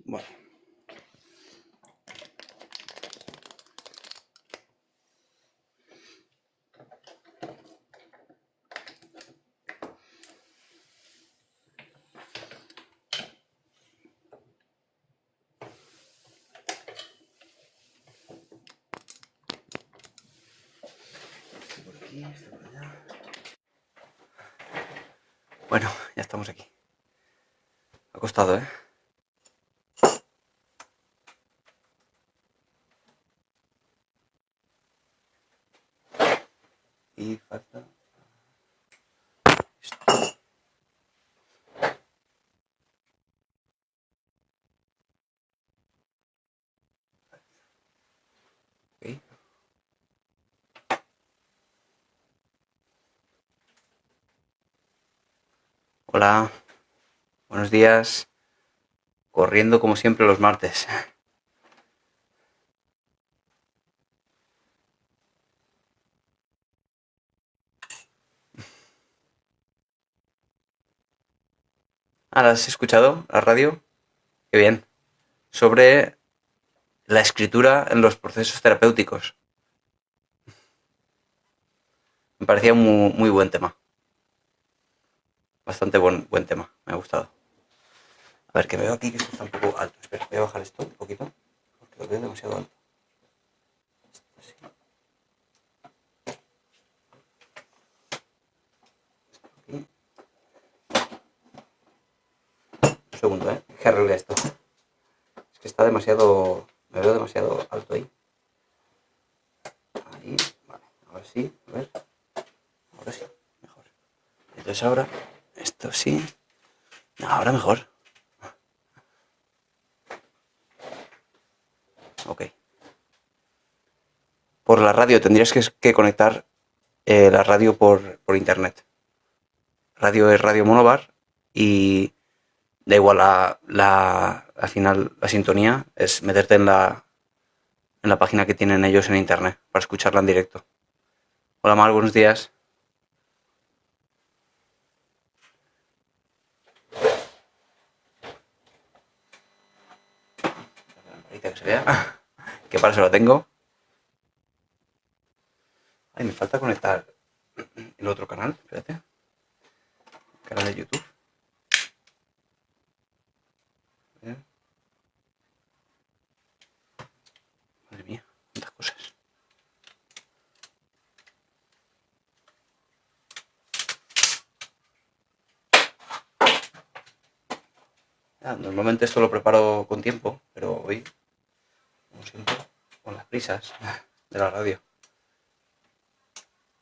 Bueno. Por aquí, esto por allá. Bueno, ya estamos aquí. Ha costado, ¿eh? Y falta esto. Okay. Hola, buenos días. Corriendo como siempre los martes. Ah, ¿la has escuchado? ¿La radio? Qué bien. Sobre la escritura en los procesos terapéuticos. Me parecía un muy buen tema. Bastante buen tema. Me ha gustado. A ver, que veo aquí que esto está un poco alto. Espera, voy a bajar esto un poquito. Porque lo veo demasiado alto. Así. Aquí. Un segundo, ¿eh? Que arregle esto. Es que está demasiado... Me veo demasiado alto ahí. Ahí. Vale. Ahora sí. A ver. Ahora sí. Mejor. Entonces ahora... Esto sí. Ahora mejor. Ok. Por la radio tendrías que conectar la radio por internet. Radio es Radio Monobar y da igual al final la sintonía es meterte en la página que tienen ellos en internet para escucharla en directo. Hola Mar, buenos días. Ahorita que se vea. Que para eso lo tengo. Ay, me falta conectar el otro canal, espérate. Canal de YouTube. Madre mía, cuántas cosas. Normalmente esto lo preparo con tiempo, pero hoy, como siempre, con las prisas de la radio.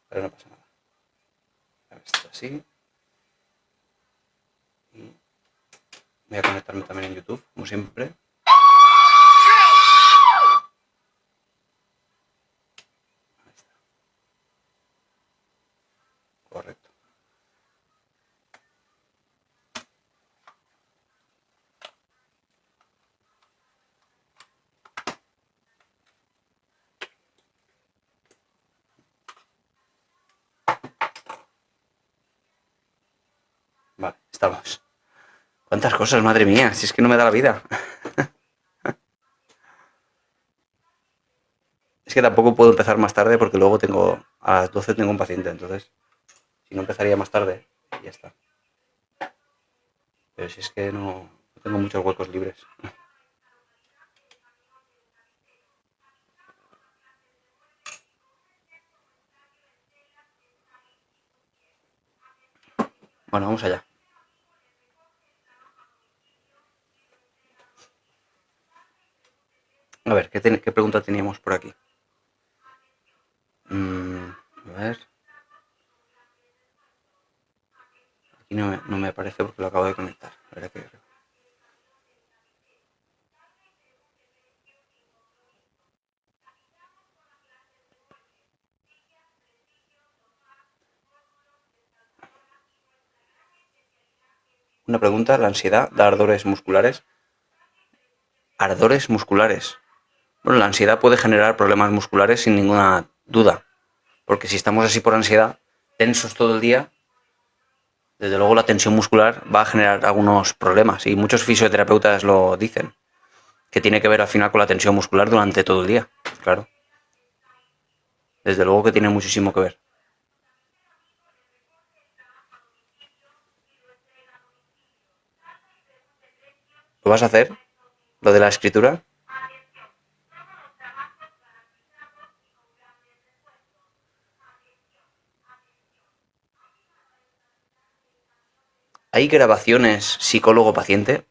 Pero no pasa nada. A ver, esto así. Y voy a conectarme también en YouTube, como siempre. Ahí está. Correcto. Vale, estamos. ¿Cuántas cosas, madre mía? Si es que no me da la vida. Es que tampoco puedo empezar más tarde porque luego a las 12 tengo un paciente, entonces si no empezaría más tarde, ya está. Pero si es que no tengo muchos huecos libres. Bueno, vamos allá. A ver, ¿qué pregunta teníamos por aquí? A ver. Aquí no me aparece porque lo acabo de conectar. A ver, qué. Una pregunta, ¿la ansiedad da ardores musculares? Ardores musculares. Bueno, la ansiedad puede generar problemas musculares sin ninguna duda. Porque si estamos así por ansiedad, tensos todo el día, desde luego la tensión muscular va a generar algunos problemas y muchos fisioterapeutas lo dicen. Que tiene que ver al final con la tensión muscular durante todo el día, claro. Desde luego que tiene muchísimo que ver. ¿Lo vas a hacer? ¿Lo de la escritura? ¿Hay grabaciones psicólogo-paciente?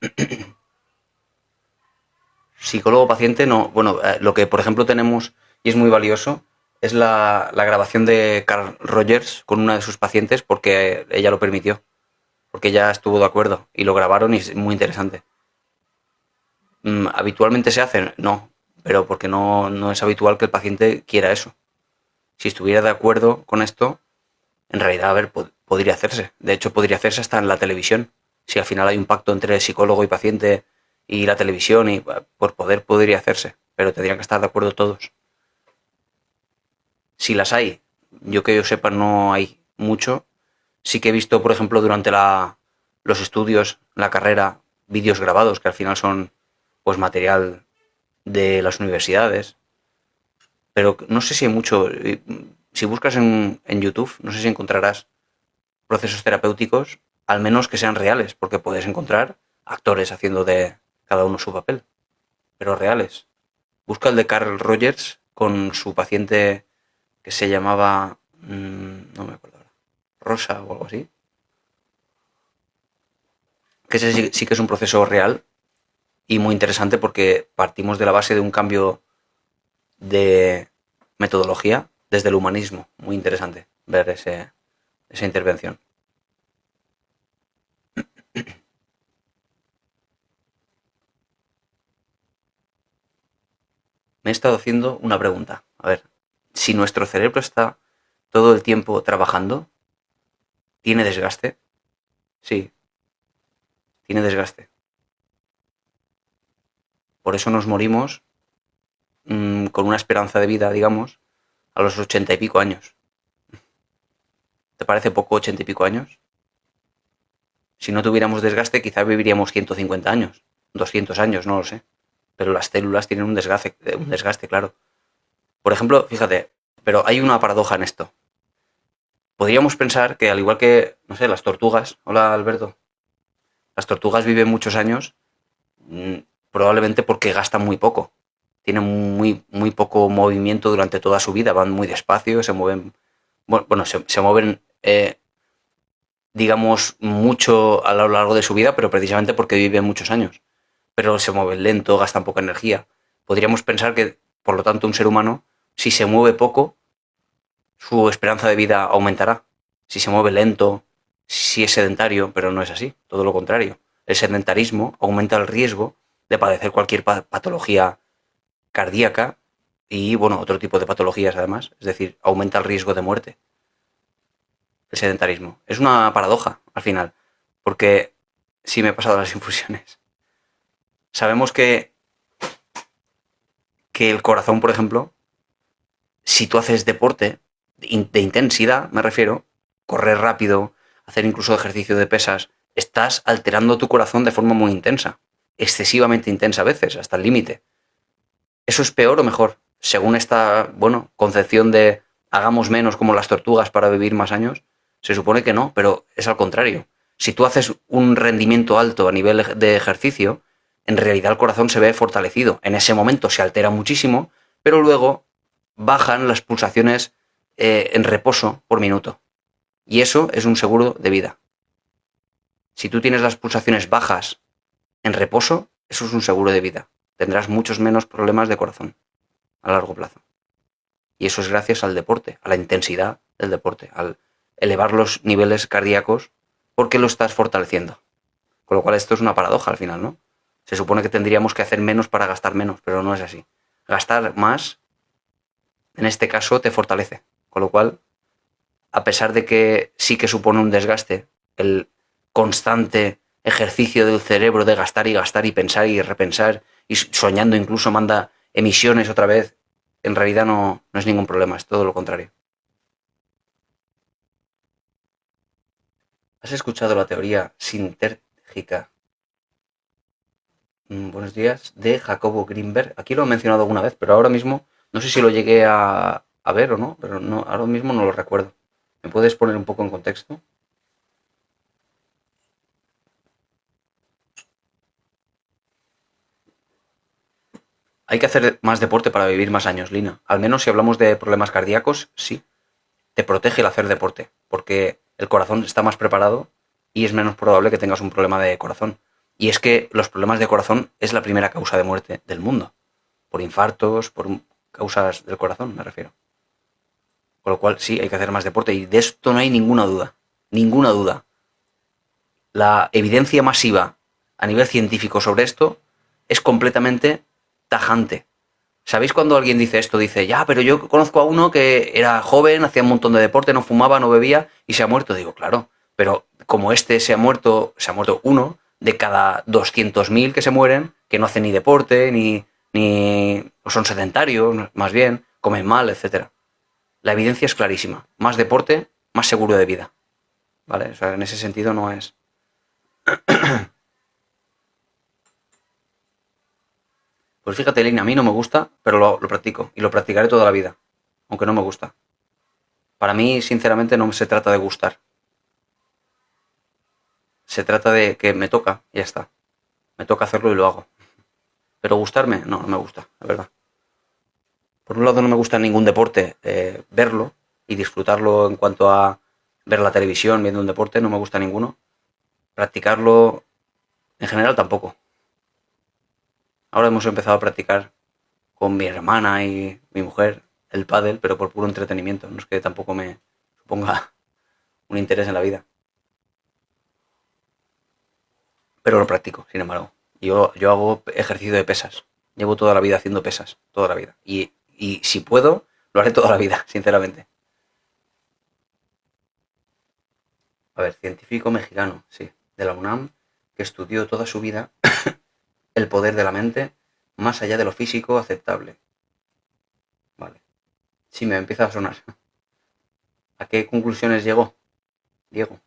Psicólogo-paciente no. Bueno, lo que por ejemplo tenemos y es muy valioso es la grabación de Carl Rogers con una de sus pacientes porque ella lo permitió, porque ella estuvo de acuerdo y lo grabaron y es muy interesante. ¿Habitualmente se hace? No, pero porque no es habitual que el paciente quiera eso. Si estuviera de acuerdo con esto, en realidad, a ver, podría hacerse. De hecho, podría hacerse hasta en la televisión. Si al final hay un pacto entre el psicólogo y paciente y la televisión, y por poder podría hacerse. Pero tendrían que estar de acuerdo todos. Si las hay, yo que yo sepa, no hay mucho. Sí que he visto, por ejemplo, durante los estudios, la carrera, vídeos grabados, que al final son pues material de las universidades. Pero no sé si hay mucho. Si buscas en YouTube, no sé si encontrarás procesos terapéuticos, al menos que sean reales, porque puedes encontrar actores haciendo de cada uno su papel, pero reales. Busca el de Carl Rogers con su paciente que se llamaba, no me acuerdo ahora, Rosa o algo así, que ese sí que es un proceso real y muy interesante porque partimos de la base de un cambio de metodología desde el humanismo. Muy interesante ver esa intervención. Me he estado haciendo una pregunta. A ver, si nuestro cerebro está todo el tiempo trabajando, ¿tiene desgaste? Sí, tiene desgaste. Por eso nos morimos con una esperanza de vida, digamos, a los 80 y pico años. ¿Te parece poco 80 y pico años? Si no tuviéramos desgaste, quizá viviríamos 150 años, 200 años, no lo sé. Pero las células tienen un desgaste, claro. Por ejemplo, fíjate, pero hay una paradoja en esto. Podríamos pensar que al igual que, no sé, las tortugas, hola Alberto, las tortugas viven muchos años, mm, probablemente porque gastan muy poco. Tienen muy poco movimiento durante toda su vida, van muy despacio, se mueven, bueno, se mueven, digamos, mucho a lo largo de su vida, pero precisamente porque viven muchos años. Pero se mueven lento, gastan poca energía. Podríamos pensar que, por lo tanto, un ser humano, si se mueve poco, su esperanza de vida aumentará. Si se mueve lento, si es sedentario, pero no es así, todo lo contrario. El sedentarismo aumenta el riesgo de padecer cualquier patología cardíaca y, bueno, otro tipo de patologías además, es decir, aumenta el riesgo de muerte. El sedentarismo. Es una paradoja al final, porque sí me he pasado las infusiones. Sabemos que el corazón, por ejemplo, si tú haces deporte de intensidad, me refiero, correr rápido, hacer incluso ejercicio de pesas, estás alterando tu corazón de forma muy intensa, excesivamente intensa a veces, hasta el límite. ¿Eso es peor o mejor? Según esta, bueno, concepción de hagamos menos como las tortugas para vivir más años, se supone que no, pero es al contrario. Si tú haces un rendimiento alto a nivel de ejercicio, en realidad el corazón se ve fortalecido. En ese momento se altera muchísimo, pero luego bajan las pulsaciones en reposo por minuto. Y eso es un seguro de vida. Si tú tienes las pulsaciones bajas en reposo, eso es un seguro de vida. Tendrás muchos menos problemas de corazón a largo plazo. Y eso es gracias al deporte, a la intensidad del deporte, al elevar los niveles cardíacos porque lo estás fortaleciendo. Con lo cual esto es una paradoja al final, ¿no? Se supone que tendríamos que hacer menos para gastar menos, pero no es así. Gastar más, en este caso, te fortalece. Con lo cual, a pesar de que sí que supone un desgaste, el constante ejercicio del cerebro de gastar y pensar y repensar y soñando incluso manda emisiones otra vez, en realidad no es ningún problema, es todo lo contrario. ¿Has escuchado la teoría sintérgica? Buenos días, de Jacobo Greenberg. Aquí lo he mencionado alguna vez, pero ahora mismo no sé si lo llegué a ver o no, pero no, ahora mismo no lo recuerdo. ¿Me puedes poner un poco en contexto? Hay que hacer más deporte para vivir más años, Lina. Al menos si hablamos de problemas cardíacos, sí. Te protege el hacer deporte, porque el corazón está más preparado y es menos probable que tengas un problema de corazón. Y es que los problemas de corazón es la primera causa de muerte del mundo. Por infartos, por causas del corazón, me refiero. Con lo cual, sí, hay que hacer más deporte y de esto no hay ninguna duda. Ninguna duda. La evidencia masiva a nivel científico sobre esto es completamente tajante. ¿Sabéis cuando alguien dice esto? Dice, ya, pero yo conozco a uno que era joven, hacía un montón de deporte, no fumaba, no bebía y se ha muerto. Digo, claro, pero como este se ha muerto uno de cada 200.000 que se mueren, que no hacen ni deporte, ni son sedentarios, más bien, comen mal, etcétera. La evidencia es clarísima. Más deporte, más seguro de vida. ¿Vale? O sea, en ese sentido no es. Pues fíjate, Lina, a mí no me gusta, pero lo practico y lo practicaré toda la vida, aunque no me gusta. Para mí, sinceramente, no se trata de gustar. Se trata de que me toca y ya está. Me toca hacerlo y lo hago. Pero gustarme, no, no me gusta, la verdad. Por un lado, no me gusta ningún deporte verlo y disfrutarlo en cuanto a ver la televisión viendo un deporte, no me gusta ninguno. Practicarlo en general tampoco. Ahora hemos empezado a practicar con mi hermana y mi mujer el pádel, pero por puro entretenimiento. No es que tampoco me suponga un interés en la vida. Pero lo practico, sin embargo. Yo hago ejercicio de pesas. Llevo toda la vida haciendo pesas, toda la vida. Y si puedo, lo haré toda la vida, sinceramente. A ver, científico mexicano, sí, de la UNAM, que estudió toda su vida el poder de la mente más allá de lo físico aceptable. Vale. Sí, me empieza a sonar. ¿A qué conclusiones llegó, Diego?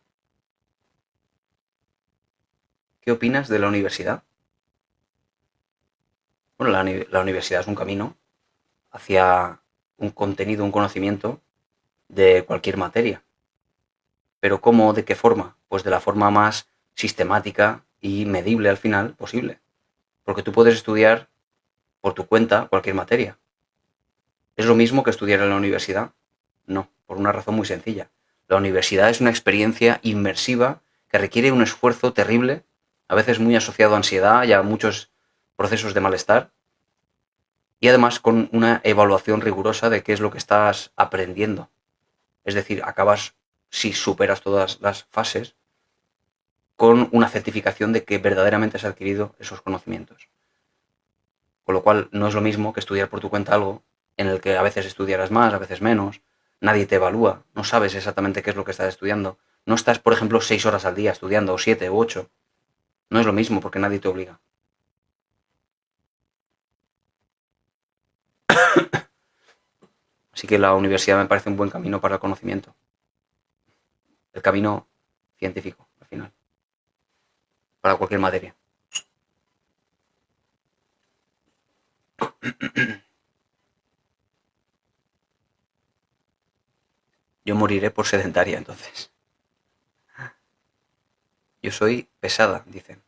¿Qué opinas de la universidad? Bueno, la universidad es un camino hacia un contenido, un conocimiento de cualquier materia. Pero ¿cómo? ¿De qué forma? Pues de la forma más sistemática y medible al final posible. Porque tú puedes estudiar por tu cuenta cualquier materia. ¿Es lo mismo que estudiar en la universidad? No, por una razón muy sencilla. La universidad es una experiencia inmersiva que requiere un esfuerzo terrible, a veces muy asociado a ansiedad y a muchos procesos de malestar, y además con una evaluación rigurosa de qué es lo que estás aprendiendo. Es decir, acabas, si superas todas las fases, con una certificación de que verdaderamente has adquirido esos conocimientos. Con lo cual no es lo mismo que estudiar por tu cuenta algo en el que a veces estudiarás más, a veces menos, nadie te evalúa, no sabes exactamente qué es lo que estás estudiando. No estás, por ejemplo, 6 horas al día estudiando, o 7 u 8. No es lo mismo porque nadie te obliga. Así que la universidad me parece un buen camino para el conocimiento. El camino científico, al final, para cualquier materia. Yo moriré por sedentaria, entonces. Yo soy pesada, dicen.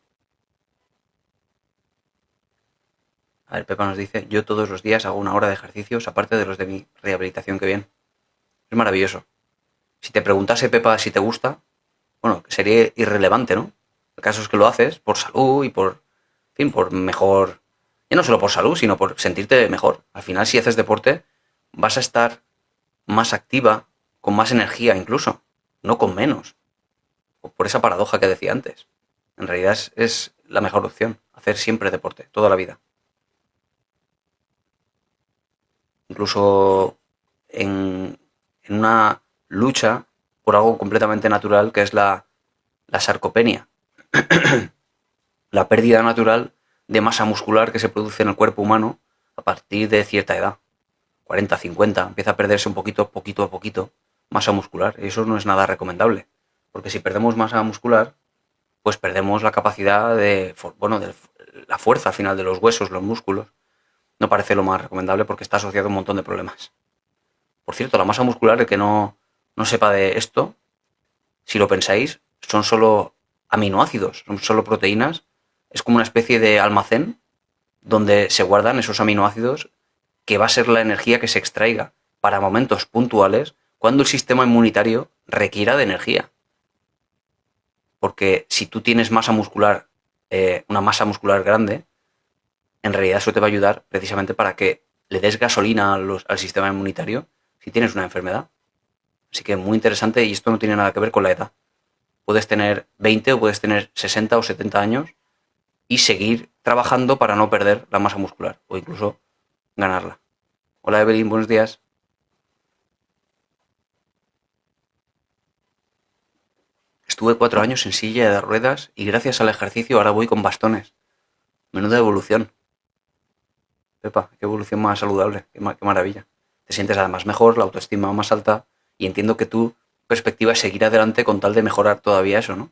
A ver, Pepa nos dice, yo todos los días hago 1 hora de ejercicios, aparte de los de mi rehabilitación, que bien. Es maravilloso. Si te preguntase, Pepa, si te gusta, bueno, sería irrelevante, ¿no? El caso es que lo haces por salud y por, en fin, por mejor, ya no solo por salud, sino por sentirte mejor. Al final, si haces deporte, vas a estar más activa, con más energía incluso, no con menos. Por esa paradoja que decía antes. En realidad es la mejor opción, hacer siempre deporte, toda la vida. Incluso en una lucha por algo completamente natural que es la sarcopenia, la pérdida natural de masa muscular que se produce en el cuerpo humano a partir de cierta edad, 40, 50, empieza a perderse un poquito, poquito a poquito, masa muscular. Y eso no es nada recomendable, porque si perdemos masa muscular, pues perdemos la capacidad de, bueno, la fuerza al final de los huesos, los músculos, no parece lo más recomendable porque está asociado a un montón de problemas. Por cierto, la masa muscular, el que no sepa de esto, si lo pensáis, son solo aminoácidos, son solo proteínas. Es como una especie de almacén donde se guardan esos aminoácidos que va a ser la energía que se extraiga para momentos puntuales cuando el sistema inmunitario requiera de energía. Porque si tú tienes masa muscular, una masa muscular grande, en realidad eso te va a ayudar precisamente para que le des gasolina al sistema inmunitario si tienes una enfermedad. Así que muy interesante, y esto no tiene nada que ver con la edad. Puedes tener 20 o puedes tener 60 o 70 años y seguir trabajando para no perder la masa muscular o incluso ganarla. Hola Evelyn, buenos días. Estuve 4 años en silla de ruedas y gracias al ejercicio ahora voy con bastones. Menuda evolución. Pepa, qué evolución más saludable, qué maravilla. Te sientes además mejor, la autoestima más alta, y entiendo que tu perspectiva es seguir adelante con tal de mejorar todavía eso, ¿no?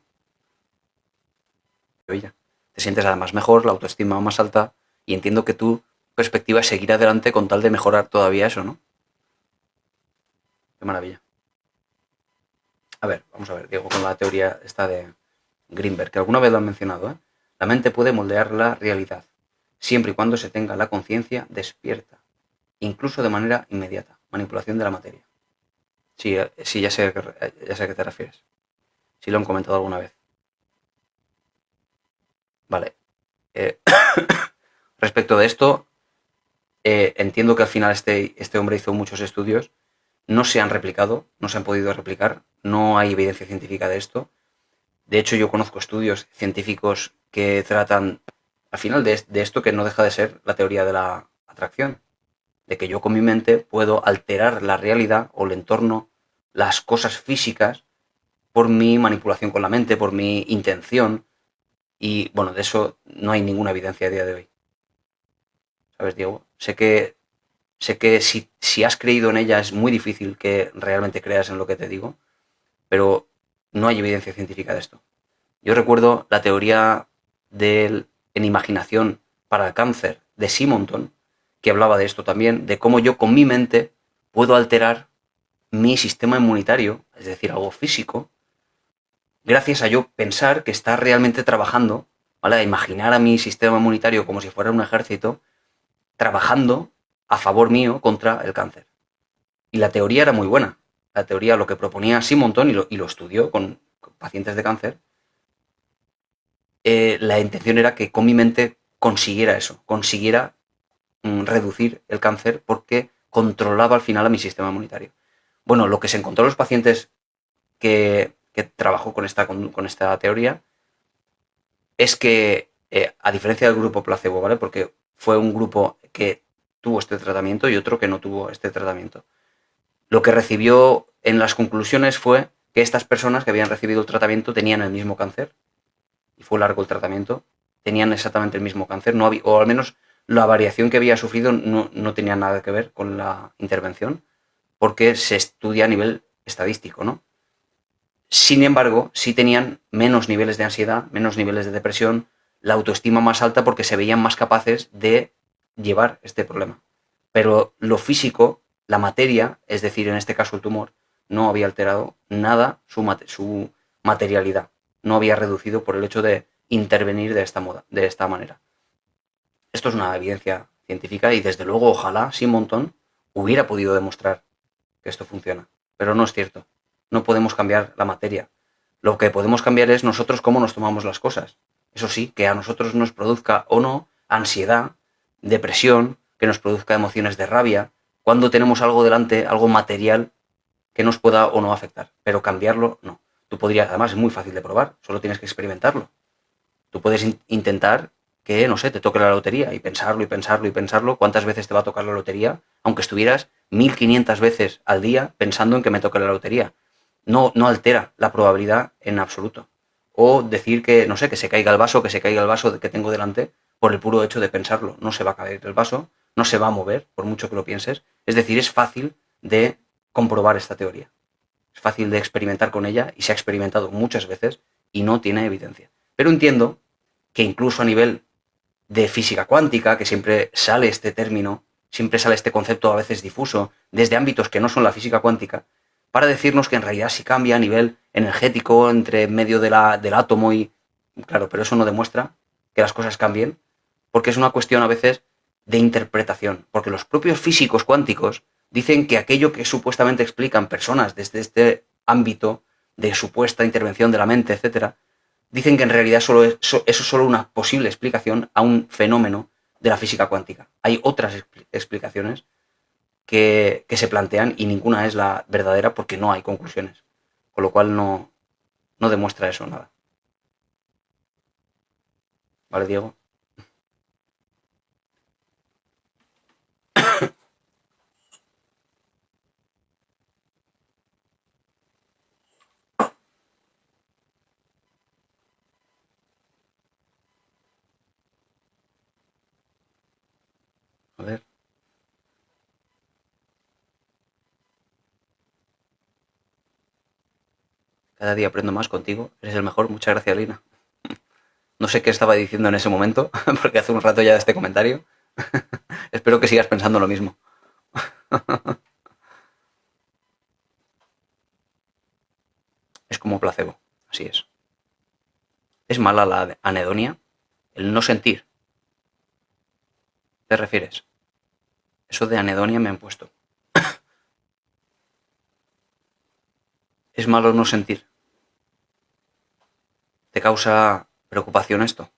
Maravilla. Te sientes además mejor, la autoestima más alta, y entiendo que tu perspectiva es seguir adelante con tal de mejorar todavía eso, ¿no? Qué maravilla. A ver, vamos a ver, Diego, con la teoría esta de Greenberg, que alguna vez lo han mencionado, ¿eh? La mente puede moldear la realidad, siempre y cuando se tenga la conciencia despierta, incluso de manera inmediata. Manipulación de la materia. Sí, sí, ya sé a qué te refieres. Sí lo han comentado alguna vez. Vale. Eh, respecto de esto, entiendo que al final este hombre hizo muchos estudios, no se han replicado, no se han podido replicar, no hay evidencia científica de esto. De hecho, yo conozco estudios científicos que tratan, al final, de esto que no deja de ser la teoría de la atracción, de que yo con mi mente puedo alterar la realidad o el entorno, las cosas físicas, por mi manipulación con la mente, por mi intención, y bueno, de eso no hay ninguna evidencia a día de hoy. ¿Sabes, Diego? Sé que si has creído en ella es muy difícil que realmente creas en lo que te digo, pero no hay evidencia científica de esto. Yo recuerdo la teoría en imaginación para el cáncer de Simonton, que hablaba de esto también, de cómo yo con mi mente puedo alterar mi sistema inmunitario, es decir, algo físico, gracias a yo pensar que está realmente trabajando, ¿vale? A imaginar a mi sistema inmunitario como si fuera un ejército, trabajando a favor mío contra el cáncer. Y la teoría era muy buena. La teoría, lo que proponía Simonton, y lo estudió con pacientes de cáncer, la intención era que con mi mente consiguiera eso, consiguiera reducir el cáncer porque controlaba al final a mi sistema inmunitario. Bueno, lo que se encontró en los pacientes que trabajó con esta teoría es que, a diferencia del grupo placebo, ¿vale? Porque fue un grupo que tuvo este tratamiento y otro que no tuvo este tratamiento. Lo que recibió en las conclusiones fue que estas personas que habían recibido el tratamiento tenían el mismo cáncer, y fue largo el tratamiento, tenían exactamente el mismo cáncer, no había, o al menos la variación que había sufrido no tenía nada que ver con la intervención, porque se estudia a nivel estadístico, ¿no? Sin embargo, sí tenían menos niveles de ansiedad, menos niveles de depresión, la autoestima más alta porque se veían más capaces de llevar este problema. Pero lo físico, la materia, es decir, en este caso el tumor, no había alterado nada su materialidad. No había reducido por el hecho de intervenir de esta manera. Esto es una evidencia científica y desde luego ojalá Simonton hubiera podido demostrar que esto funciona. Pero no es cierto. No podemos cambiar la materia. Lo que podemos cambiar es nosotros cómo nos tomamos las cosas. Eso sí, que a nosotros nos produzca o no ansiedad, depresión, que nos produzca emociones de rabia, cuando tenemos algo delante, algo material, que nos pueda o no afectar. Pero cambiarlo, no. Tú podrías, además es muy fácil de probar, solo tienes que experimentarlo. Tú puedes intentar que, no sé, te toque la lotería y pensarlo y pensarlo y pensarlo, cuántas veces te va a tocar la lotería, aunque estuvieras 1500 veces al día pensando en que me toque la lotería. No altera la probabilidad en absoluto. O decir que, no sé, que se caiga el vaso que tengo delante por el puro hecho de pensarlo. No se va a caer el vaso, no se va a mover, por mucho que lo pienses. Es decir, es fácil de comprobar esta teoría. Es fácil de experimentar con ella y se ha experimentado muchas veces y no tiene evidencia. Pero entiendo que incluso a nivel de física cuántica, que siempre sale este término, siempre sale este concepto a veces difuso, desde ámbitos que no son la física cuántica, para decirnos que en realidad sí cambia a nivel energético entre medio del átomo y... Claro, pero eso no demuestra que las cosas cambien, porque es una cuestión a veces de interpretación, porque los propios físicos cuánticos dicen que aquello que supuestamente explican personas desde este ámbito de supuesta intervención de la mente, etcétera, dicen que en realidad eso es solo una posible explicación a un fenómeno de la física cuántica. Hay otras explicaciones que se plantean y ninguna es la verdadera porque no hay conclusiones. Con lo cual no demuestra eso nada. ¿Vale, Diego? A ver. Cada día aprendo más contigo. Eres el mejor. Muchas gracias, Lina. No sé qué estaba diciendo en ese momento, porque hace un rato ya de este comentario. Espero que sigas pensando lo mismo. Es como placebo, así es. ¿Es mala la anedonia? El no sentir. ¿Te refieres? Eso de anedonia me han puesto. ¿Es malo no sentir? ¿Te causa preocupación esto?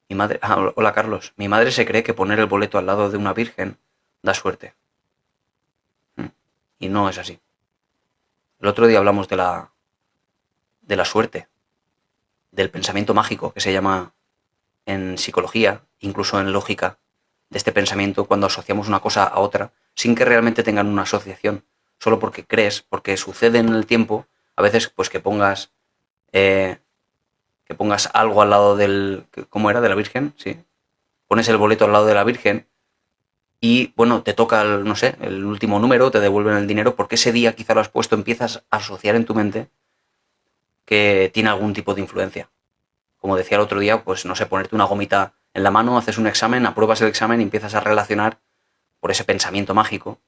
Mi madre... hola, Carlos. Mi madre se cree que poner el boleto al lado de una virgen da suerte. Y no es así. El otro día hablamos de la suerte, del pensamiento mágico, que se llama en psicología, incluso en lógica, de este pensamiento cuando asociamos una cosa a otra, sin que realmente tengan una asociación, solo porque crees, porque sucede en el tiempo, a veces pues que pongas algo al lado del... ¿Cómo era? ¿De la Virgen? Sí. Pones el boleto al lado de la Virgen y, bueno, te toca, no sé, el último número, te devuelven el dinero, porque ese día quizá lo has puesto, empiezas a asociar en tu mente que tiene algún tipo de influencia. Como decía el otro día, pues no sé, ponerte una gomita en la mano, haces un examen, apruebas el examen y empiezas a relacionar por ese pensamiento mágico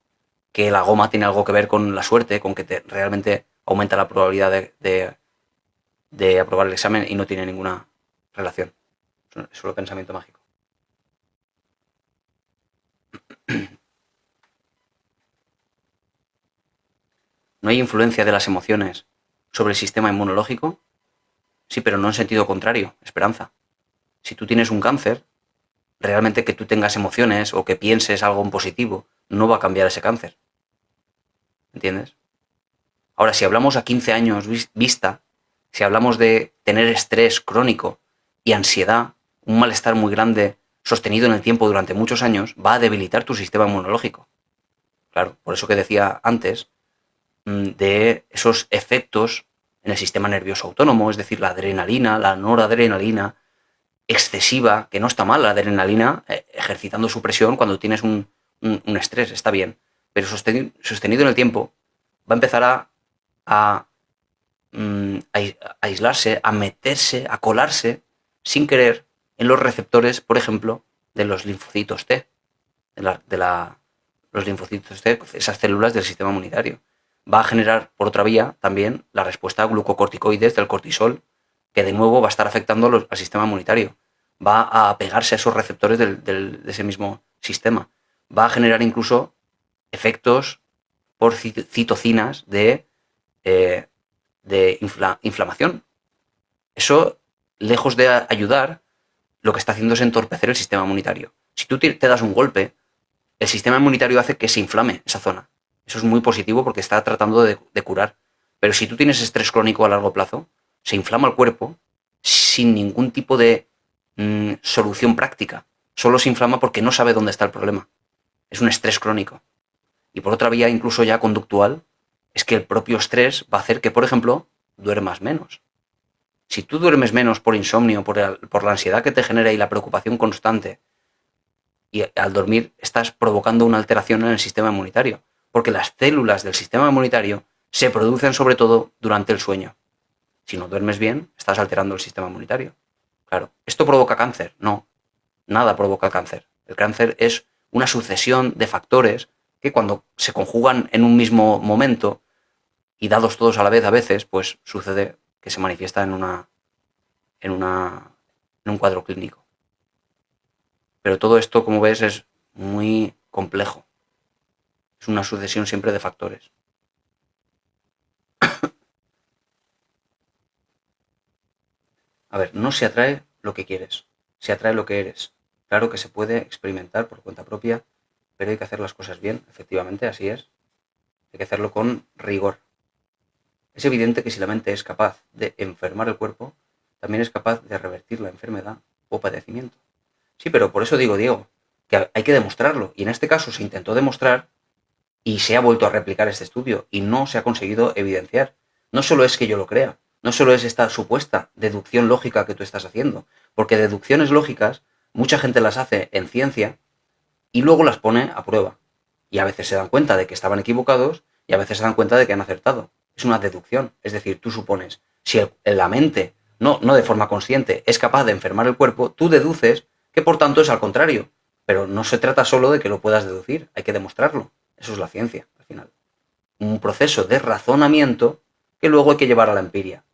que la goma tiene algo que ver con la suerte, con que realmente aumenta la probabilidad de aprobar el examen y no tiene ninguna relación. Es solo pensamiento mágico. ¿No hay influencia de las emociones sobre el sistema inmunológico? Sí, pero no en sentido contrario, Esperanza. Si tú tienes un cáncer, realmente que tú tengas emociones o que pienses algo en positivo no va a cambiar ese cáncer. ¿Entiendes? Ahora, si hablamos a 15 años vista, si hablamos de tener estrés crónico y ansiedad, un malestar muy grande sostenido en el tiempo durante muchos años, va a debilitar tu sistema inmunológico. Claro, por eso que decía antes de esos efectos en el sistema nervioso autónomo, es decir, la adrenalina, la noradrenalina excesiva, que no está mal la adrenalina ejercitando su presión cuando tienes un estrés, está bien, pero sostenido en el tiempo va a empezar a aislarse, a meterse, a colarse sin querer en los receptores, por ejemplo, de los linfocitos T, los linfocitos T, esas células del sistema inmunitario. Va a generar, por otra vía, también la respuesta a glucocorticoides del cortisol, que de nuevo va a estar afectando al sistema inmunitario. Va a pegarse a esos receptores de ese mismo sistema. Va a generar incluso efectos por citocinas de inflamación. Eso, lejos de ayudar, lo que está haciendo es entorpecer el sistema inmunitario. Si tú te das un golpe, el sistema inmunitario hace que se inflame esa zona. Eso es muy positivo porque está tratando de curar. Pero si tú tienes estrés crónico a largo plazo, se inflama el cuerpo sin ningún tipo de solución práctica. Solo se inflama porque no sabe dónde está el problema. Es un estrés crónico. Y por otra vía, incluso ya conductual, es que el propio estrés va a hacer que, por ejemplo, duermas menos. Si tú duermes menos por insomnio, por la ansiedad que te genera y la preocupación constante, y al dormir estás provocando una alteración en el sistema inmunitario, porque las células del sistema inmunitario se producen sobre todo durante el sueño. Si no duermes bien, estás alterando el sistema inmunitario. Claro, ¿esto provoca cáncer? No, nada provoca cáncer. El cáncer es una sucesión de factores que cuando se conjugan en un mismo momento y dados todos a la vez a veces, pues sucede que se manifiesta en un cuadro clínico. Pero todo esto, como ves, es muy complejo. Es una sucesión siempre de factores. A ver, no se atrae lo que quieres, se atrae lo que eres. Claro que se puede experimentar por cuenta propia, pero hay que hacer las cosas bien, efectivamente, así es. Hay que hacerlo con rigor. Es evidente que si la mente es capaz de enfermar el cuerpo, también es capaz de revertir la enfermedad o padecimiento. Sí, pero por eso digo, Diego, que hay que demostrarlo. Y en este caso se intentó demostrar y se ha vuelto a replicar este estudio y no se ha conseguido evidenciar. No solo es que yo lo crea, no solo es esta supuesta deducción lógica que tú estás haciendo, porque deducciones lógicas mucha gente las hace en ciencia y luego las pone a prueba. Y a veces se dan cuenta de que estaban equivocados y a veces se dan cuenta de que han acertado. Es una deducción, es decir, tú supones, si la mente, no de forma consciente, es capaz de enfermar el cuerpo, tú deduces que por tanto es al contrario. Pero no se trata solo de que lo puedas deducir, hay que demostrarlo. Eso es la ciencia, al final. Un proceso de razonamiento que luego hay que llevar a la empiria.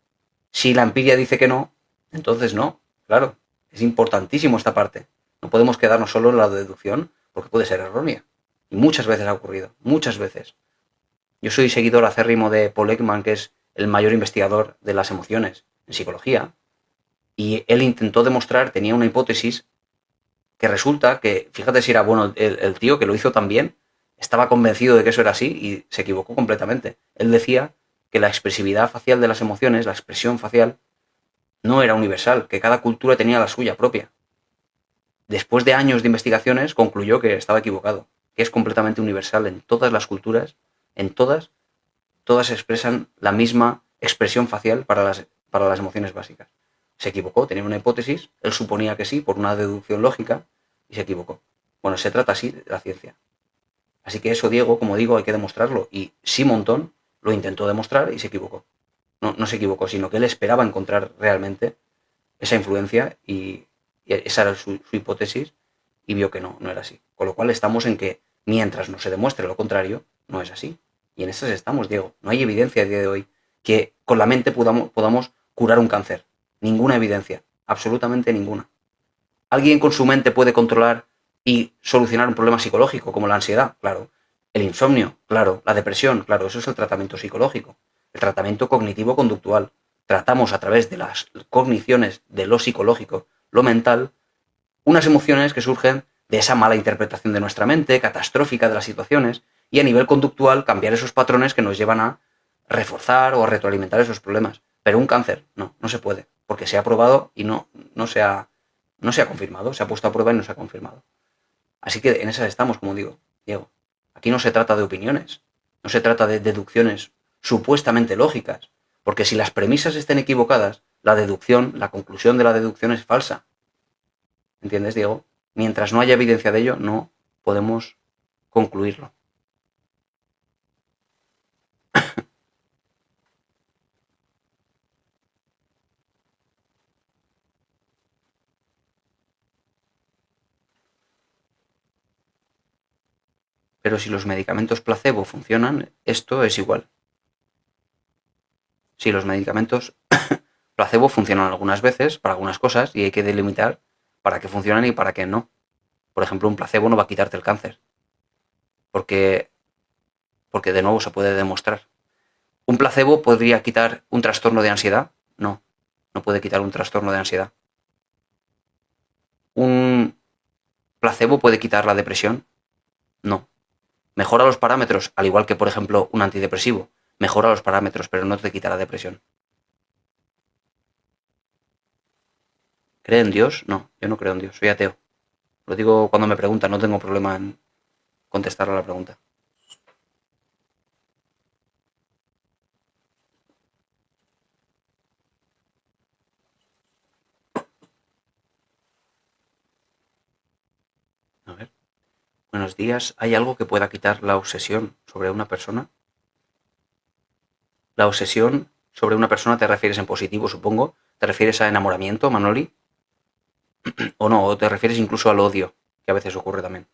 Si la empiria dice que no, entonces no. Claro, es importantísimo esta parte. No podemos quedarnos solo en la deducción porque puede ser errónea. Y muchas veces ha ocurrido, muchas veces. Yo soy seguidor acérrimo de Paul Ekman, que es el mayor investigador de las emociones en psicología, y él intentó demostrar, tenía una hipótesis, que resulta que, fíjate si era bueno el tío que lo hizo tan bien, estaba convencido de que eso era así y se equivocó completamente. Él decía que la expresividad facial de las emociones, la expresión facial, no era universal, que cada cultura tenía la suya propia. Después de años de investigaciones, concluyó que estaba equivocado, que es completamente universal en todas las culturas, en todas expresan la misma expresión facial para las emociones básicas. Se equivocó, tenía una hipótesis, él suponía que sí, por una deducción lógica, y se equivocó. Bueno, se trata así de la ciencia. Así que eso, Diego, como digo, hay que demostrarlo. Y Simonton lo intentó demostrar y se equivocó. No se equivocó, sino que él esperaba encontrar realmente esa influencia y esa era su hipótesis y vio que no era así. Con lo cual estamos en que mientras no se demuestre lo contrario, no es así. Y en esas estamos, Diego. No hay evidencia a día de hoy que con la mente podamos curar un cáncer. Ninguna evidencia, absolutamente ninguna. ¿Alguien con su mente puede controlar y solucionar un problema psicológico como la ansiedad? Claro. El insomnio, claro. La depresión, claro. Eso es el tratamiento psicológico. El tratamiento cognitivo-conductual. Tratamos a través de las cogniciones de lo psicológico, lo mental, unas emociones que surgen de esa mala interpretación de nuestra mente, catastrófica de las situaciones, y a nivel conductual cambiar esos patrones que nos llevan a reforzar o a retroalimentar esos problemas. Pero un cáncer, no se puede, porque se ha probado y no se ha confirmado, se ha puesto a prueba y no se ha confirmado. Así que en esas estamos, como digo, Diego. Aquí no se trata de opiniones, no se trata de deducciones supuestamente lógicas, porque si las premisas estén equivocadas, la deducción, la conclusión de la deducción es falsa. ¿Entiendes, Diego? Mientras no haya evidencia de ello, no podemos concluirlo. Pero si los medicamentos placebo funcionan, esto es igual. Si los medicamentos placebo funcionan algunas veces, para algunas cosas, y hay que delimitar para qué funcionan y para qué no. Por ejemplo, un placebo no va a quitarte el cáncer, porque de nuevo se puede demostrar. ¿Un placebo podría quitar un trastorno de ansiedad? No puede quitar un trastorno de ansiedad. ¿Un placebo puede quitar la depresión? No. Mejora los parámetros, al igual que, por ejemplo, un antidepresivo. Mejora los parámetros, pero no te quita la depresión. ¿Cree en Dios? No, yo no creo en Dios, soy ateo. Lo digo cuando me preguntan, no tengo problema en contestar a la pregunta. A ver. Buenos días. ¿Hay algo que pueda quitar la obsesión sobre una persona? La obsesión sobre una persona te refieres en positivo, supongo. ¿Te refieres a enamoramiento, Manoli? ¿O no? ¿O te refieres incluso al odio, que a veces ocurre también?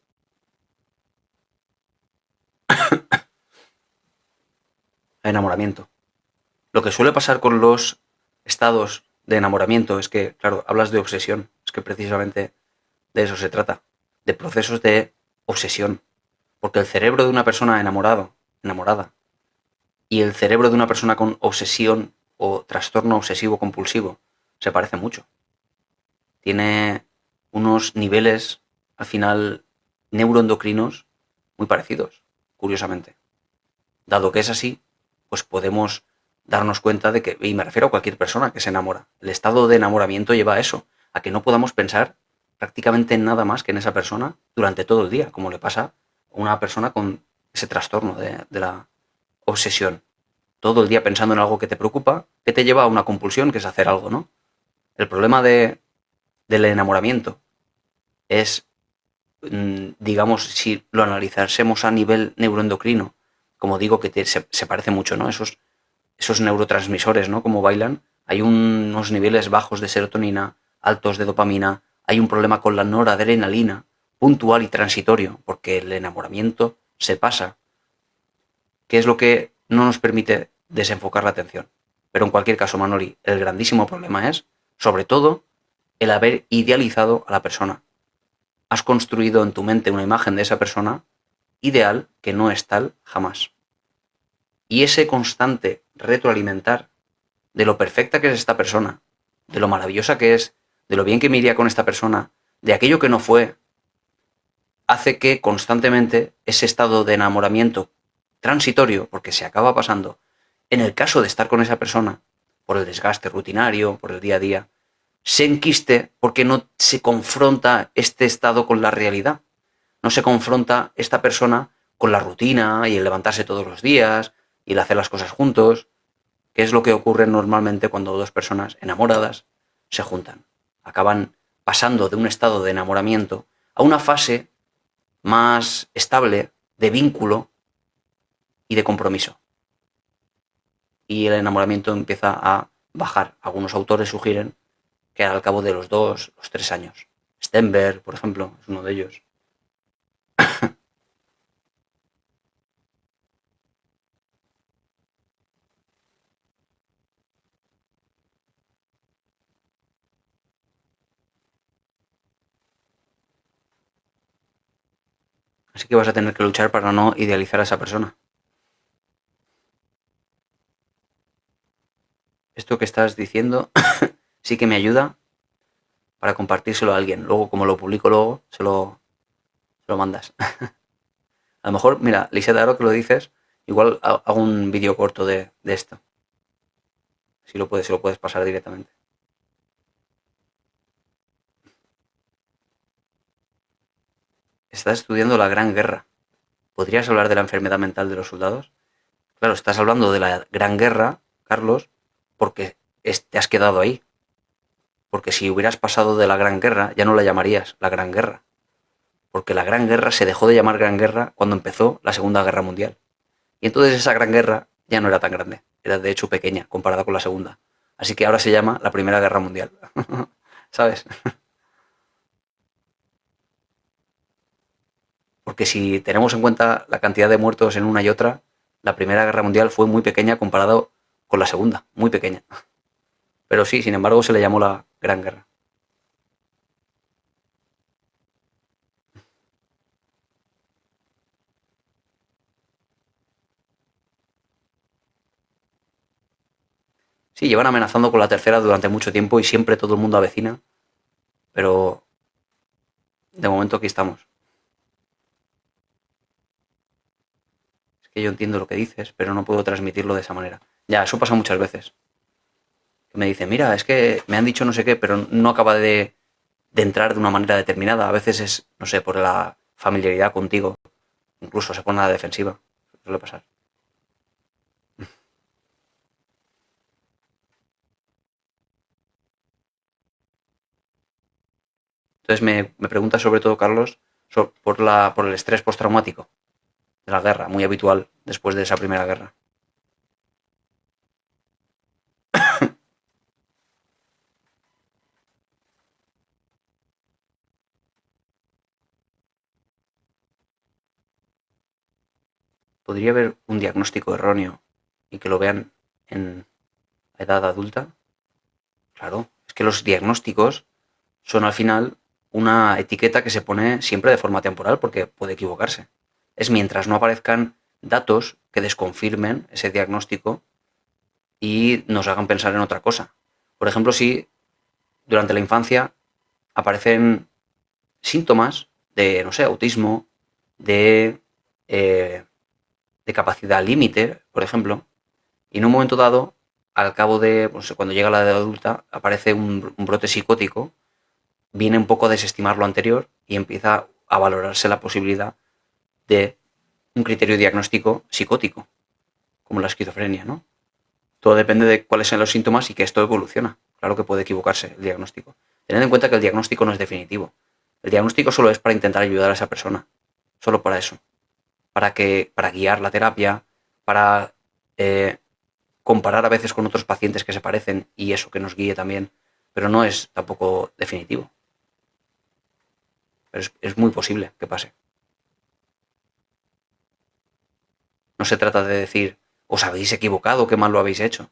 A enamoramiento. Lo que suele pasar con los estados de enamoramiento es que, claro, hablas de obsesión. Es que precisamente de eso se trata. De procesos de obsesión. Porque el cerebro de una persona enamorada, y el cerebro de una persona con obsesión o trastorno obsesivo compulsivo se parece mucho. Tiene unos niveles, al final, neuroendocrinos muy parecidos, curiosamente. Dado que es así, pues podemos darnos cuenta de que, y me refiero a cualquier persona que se enamora, el estado de enamoramiento lleva a eso, a que no podamos pensar prácticamente en nada más que en esa persona durante todo el día, como le pasa a una persona con ese trastorno de la obsesión. Todo el día pensando en algo que te preocupa, que te lleva a una compulsión, que es hacer algo, ¿no? El problema del enamoramiento es, digamos, si lo analizásemos a nivel neuroendocrino, como digo, que se parece mucho, ¿no? Esos neurotransmisores, ¿no? Como bailan, hay unos niveles bajos de serotonina, altos de dopamina, hay un problema con la noradrenalina, puntual y transitorio, porque el enamoramiento se pasa, que es lo que no nos permite desenfocar la atención. Pero en cualquier caso, Manoli, el grandísimo problema es, sobre todo, el haber idealizado a la persona. Has construido en tu mente una imagen de esa persona ideal que no es tal jamás. Y ese constante retroalimentar de lo perfecta que es esta persona, de lo maravillosa que es, de lo bien que me iría con esta persona, de aquello que no fue, hace que constantemente ese estado de enamoramiento transitorio, porque se acaba pasando, en el caso de estar con esa persona, por el desgaste rutinario, por el día a día, se enquiste porque no se confronta este estado con la realidad. No se confronta esta persona con la rutina y el levantarse todos los días y el hacer las cosas juntos, que es lo que ocurre normalmente cuando dos personas enamoradas se juntan. Acaban pasando de un estado de enamoramiento a una fase más estable de vínculo y de compromiso. Y el enamoramiento empieza a bajar. Algunos autores sugieren que al cabo de los 2, los 3 años. Stenberg, por ejemplo, es uno de ellos. Así que vas a tener que luchar para no idealizar a esa persona. Esto que estás diciendo sí que me ayuda para compartírselo a alguien. Luego, como lo publico luego, se lo mandas. A lo mejor, mira, Liseta, ahora que lo dices, igual hago un vídeo corto de esto. Si lo puedes pasar directamente. Estás estudiando la Gran Guerra. ¿Podrías hablar de la enfermedad mental de los soldados? Claro, estás hablando de la Gran Guerra, Carlos, porque te has quedado ahí. Porque si hubieras pasado de la Gran Guerra, ya no la llamarías la Gran Guerra. Porque la Gran Guerra se dejó de llamar Gran Guerra cuando empezó la Segunda Guerra Mundial. Y entonces esa Gran Guerra ya no era tan grande. Era de hecho pequeña comparada con la Segunda. Así que ahora se llama la Primera Guerra Mundial. ¿Sabes? Porque si tenemos en cuenta la cantidad de muertos en una y otra, la Primera Guerra Mundial fue muy pequeña comparado con la Segunda. Muy pequeña. Pero sí, sin embargo, se le llamó la Gran Guerra. Sí, llevan amenazando con la tercera durante mucho tiempo y siempre todo el mundo avecina, pero de momento aquí estamos. Es que yo entiendo lo que dices, pero no puedo transmitirlo de esa manera. Ya, eso pasa muchas veces. Que me dicen, mira, es que me han dicho no sé qué, pero no acaba de entrar de una manera determinada. A veces es, no sé, por la familiaridad contigo. Incluso se pone a la defensiva. Suele pasar. Entonces me pregunta sobre todo, Carlos, por el estrés postraumático de la guerra, muy habitual después de esa primera guerra. podría haber un diagnóstico erróneo y que lo vean en edad adulta. Claro, es que los diagnósticos son al final una etiqueta que se pone siempre de forma temporal porque puede equivocarse. Es mientras no aparezcan datos que desconfirmen ese diagnóstico y nos hagan pensar en otra cosa. Por ejemplo, si durante la infancia aparecen síntomas de, no sé, autismo, de, eh, de capacidad límite, por ejemplo, y en un momento dado, al cabo de, pues, cuando llega la edad adulta, aparece un brote psicótico, viene un poco a desestimar lo anterior y empieza a valorarse la posibilidad de un criterio diagnóstico psicótico, como la esquizofrenia, ¿no? Todo depende de cuáles sean los síntomas y que esto evoluciona. Claro que puede equivocarse el diagnóstico. Tened en cuenta que el diagnóstico no es definitivo. El diagnóstico solo es para intentar ayudar a esa persona. Solo para eso. Para guiar la terapia, para comparar a veces con otros pacientes que se parecen y eso que nos guíe también. Pero no es tampoco definitivo. Pero es muy posible que pase. No se trata de decir, os habéis equivocado, qué mal lo habéis hecho.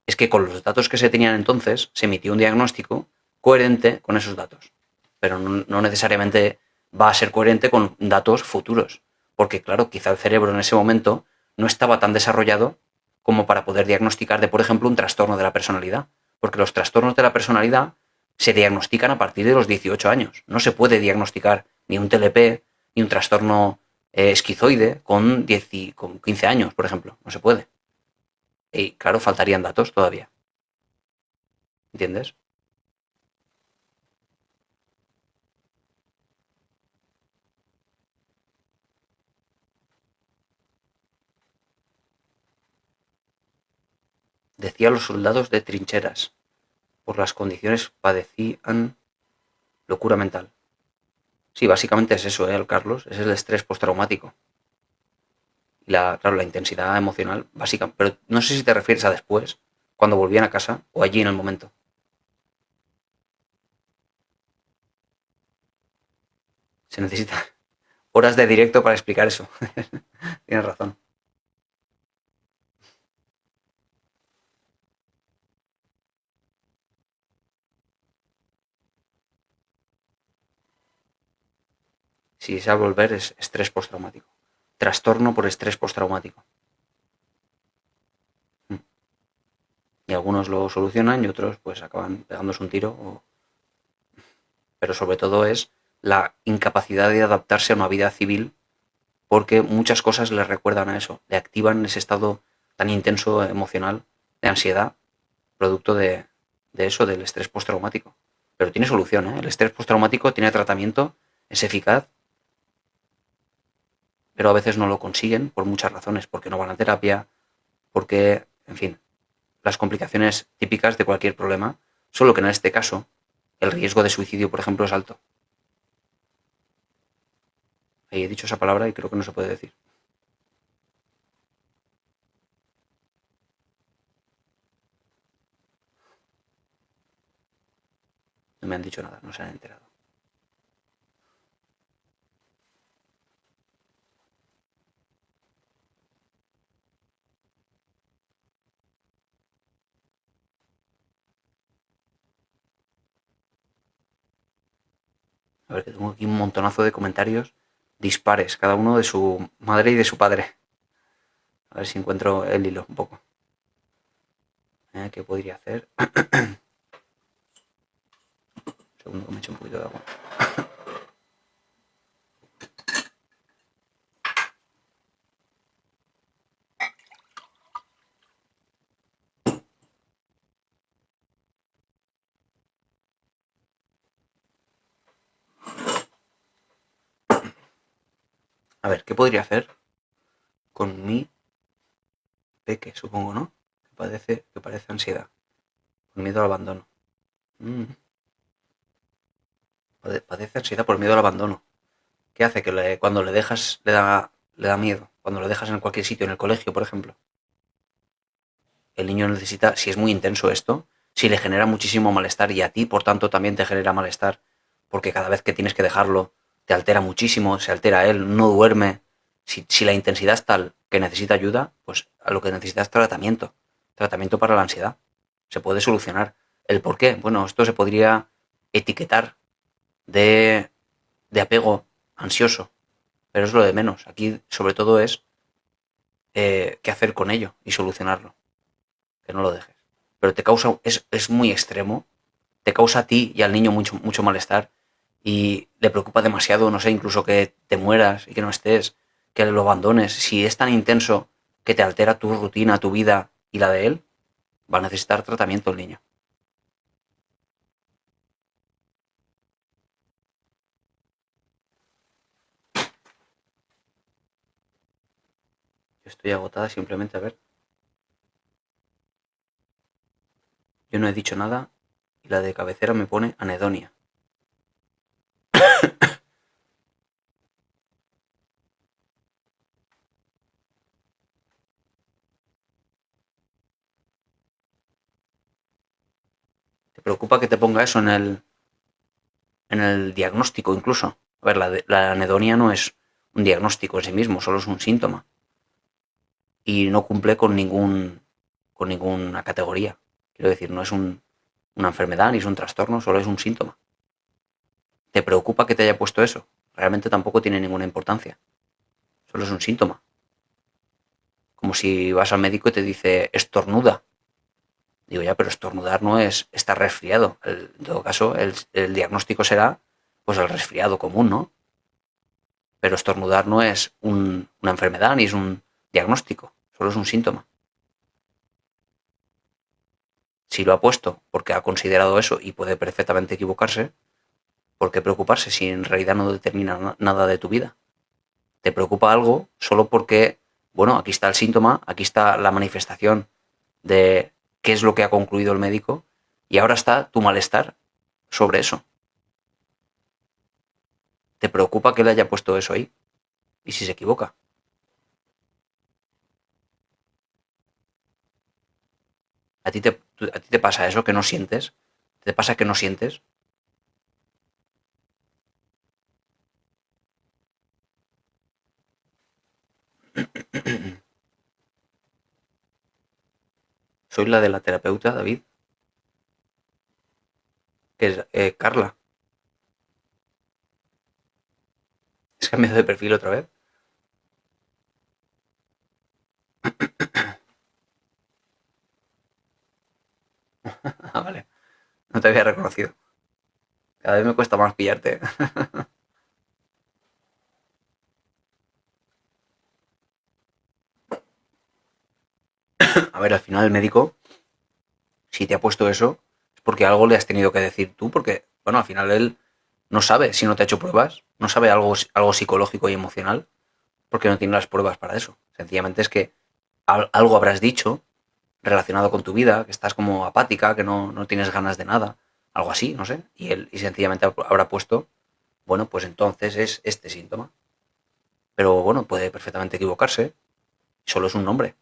Es que con los datos que se tenían entonces se emitió un diagnóstico coherente con esos datos. Pero no necesariamente va a ser coherente con datos futuros. Porque claro, quizá el cerebro en ese momento no estaba tan desarrollado como para poder diagnosticar de, por ejemplo, un trastorno de la personalidad. Porque los trastornos de la personalidad se diagnostican a partir de los 18 años. No se puede diagnosticar ni un TLP, ni un trastorno esquizoide con 15 años, por ejemplo. No se puede. Y claro, faltarían datos todavía. ¿Entiendes? Decía los soldados de trincheras. Por las condiciones padecían locura mental. Sí, básicamente es eso, el Carlos. Es el estrés postraumático. Y claro, la intensidad emocional básica. Pero no sé si te refieres a después, cuando volvían a casa o allí en el momento. Se necesita horas de directo para explicar eso. Tienes razón. Si es al volver es estrés postraumático. Trastorno por estrés postraumático. Y algunos lo solucionan y otros pues acaban pegándose un tiro. Pero sobre todo es la incapacidad de adaptarse a una vida civil porque muchas cosas le recuerdan a eso, le activan ese estado tan intenso emocional de ansiedad, producto de eso, del estrés postraumático. Pero tiene solución, ¿eh? El estrés postraumático tiene tratamiento, es eficaz, pero a veces no lo consiguen por muchas razones, porque no van a terapia, porque, en fin, las complicaciones típicas de cualquier problema, solo que en este caso el riesgo de suicidio, por ejemplo, es alto. Ahí he dicho esa palabra y creo que no se puede decir. No me han dicho nada, no se han enterado. A ver, que tengo aquí un montonazo de comentarios dispares, cada uno de su madre y de su padre. A ver si encuentro el hilo un poco. ¿Qué podría hacer? Un segundo que me eche un poquito de agua. A ver, ¿qué podría hacer con mi peque, supongo, ¿no? Que padece ansiedad, por miedo al abandono. Mm. Padece ansiedad por miedo al abandono. ¿Qué hace? Que cuando le dejas le da miedo. Cuando lo dejas en cualquier sitio, en el colegio, por ejemplo. El niño necesita, si es muy intenso esto, si le genera muchísimo malestar y a ti, por tanto, también te genera malestar, porque cada vez que tienes que dejarlo, te altera muchísimo, se altera él, no duerme, Si la intensidad es tal que necesita ayuda, pues a lo que necesita es tratamiento. Tratamiento para la ansiedad. Se puede solucionar. ¿El por qué? Bueno, esto se podría etiquetar de, de apego ansioso, pero es lo de menos. Aquí, sobre todo, es qué hacer con ello y solucionarlo. Que no lo dejes. Pero te causa, es muy extremo, te causa a ti y al niño mucho malestar y le preocupa demasiado, no sé, incluso que te mueras y que no estés, que lo abandones. Si es tan intenso que te altera tu rutina, tu vida y la de él, va a necesitar tratamiento el niño. Yo estoy agotada simplemente a ver. Yo no he dicho nada y la de cabecera me pone anedonia. ¿Te preocupa que te ponga eso en el diagnóstico incluso? A ver, la anedonia no es un diagnóstico en sí mismo, solo es un síntoma. Y no cumple con ninguna categoría. Quiero decir, no es una enfermedad ni es un trastorno, solo es un síntoma. ¿Te preocupa que te haya puesto eso? Realmente tampoco tiene ninguna importancia. Solo es un síntoma. Como si vas al médico y te dice estornuda. Digo, ya, pero estornudar no es estar resfriado. En todo caso, el diagnóstico será pues el resfriado común, ¿no? Pero estornudar no es una enfermedad ni es un diagnóstico, solo es un síntoma. Si lo ha puesto porque ha considerado eso y puede perfectamente equivocarse, ¿por qué preocuparse si en realidad no determina nada de tu vida? Te preocupa algo solo porque, bueno, aquí está el síntoma, aquí está la manifestación de qué es lo que ha concluido el médico y ahora está tu malestar sobre eso. Te preocupa que le haya puesto eso ahí y si se equivoca. ¿A ti te pasa eso que no sientes? ¿Te pasa que no sientes? Soy la de la terapeuta, David, que es Carla. ¿Es cambiado de perfil otra vez? Ah, vale. No te había reconocido. Cada vez me cuesta más pillarte. A ver, al final el médico, si te ha puesto eso, es porque algo le has tenido que decir tú, porque, bueno, al final él no sabe si no te ha hecho pruebas, no sabe algo psicológico y emocional, porque no tiene las pruebas para eso. Sencillamente es que algo habrás dicho relacionado con tu vida, que estás como apática, que no tienes ganas de nada, algo así, no sé, y sencillamente habrá puesto, bueno, pues entonces es este síntoma. Pero bueno, puede perfectamente equivocarse, solo es un nombre.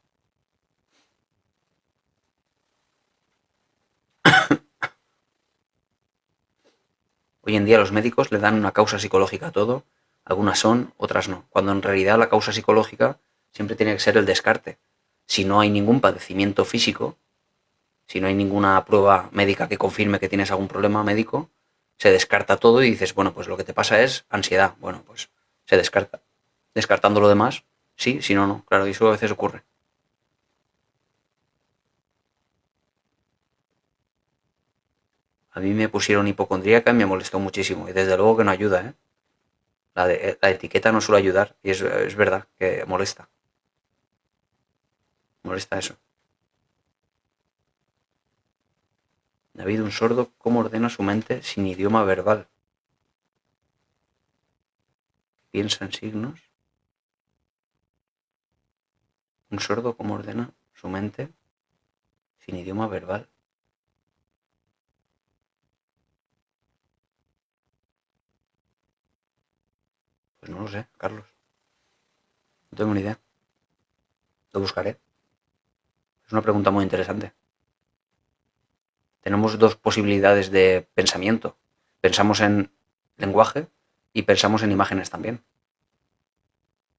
Hoy en día los médicos le dan una causa psicológica a todo, algunas son, otras no, cuando en realidad la causa psicológica siempre tiene que ser el descarte. Si no hay ningún padecimiento físico, si no hay ninguna prueba médica que confirme que tienes algún problema médico, se descarta todo y dices, bueno, pues lo que te pasa es ansiedad. Bueno, pues se descarta. Descartando lo demás, sí, si no, no. Claro, y eso a veces ocurre. A mí me pusieron hipocondríaca y me molestó muchísimo. Y desde luego que no ayuda, ¿eh? La etiqueta no suele ayudar. Y es verdad que molesta. Molesta eso. David, un sordo, ¿cómo ordena su mente sin idioma verbal? ¿Piensa en signos? Un sordo, ¿cómo ordena su mente sin idioma verbal? Pues no lo sé, Carlos. No tengo ni idea. Lo buscaré. Es una pregunta muy interesante. Tenemos dos posibilidades de pensamiento. Pensamos en lenguaje y pensamos en imágenes también.